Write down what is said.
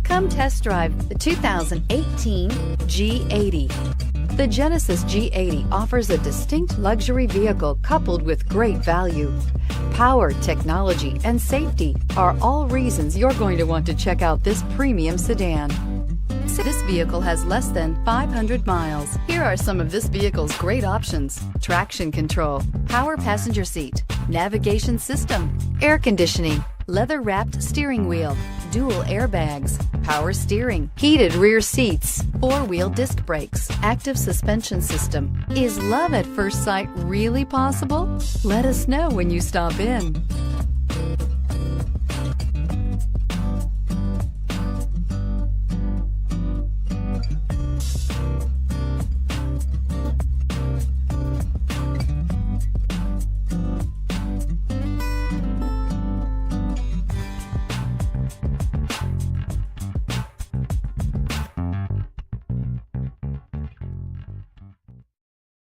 Come test drive the 2018 G80. The Genesis G80 offers a distinct luxury vehicle coupled with great value. Power, technology, and safety are all reasons you're going to want to check out this premium sedan. This vehicle has less than 500 miles. Here are some of this vehicle's great options: traction control, power passenger seat, navigation system, air conditioning, leather-wrapped steering wheel, dual airbags, power steering, heated rear seats, four-wheel disc brakes, active suspension system. Is love at first sight really possible? Let us know when you stop in.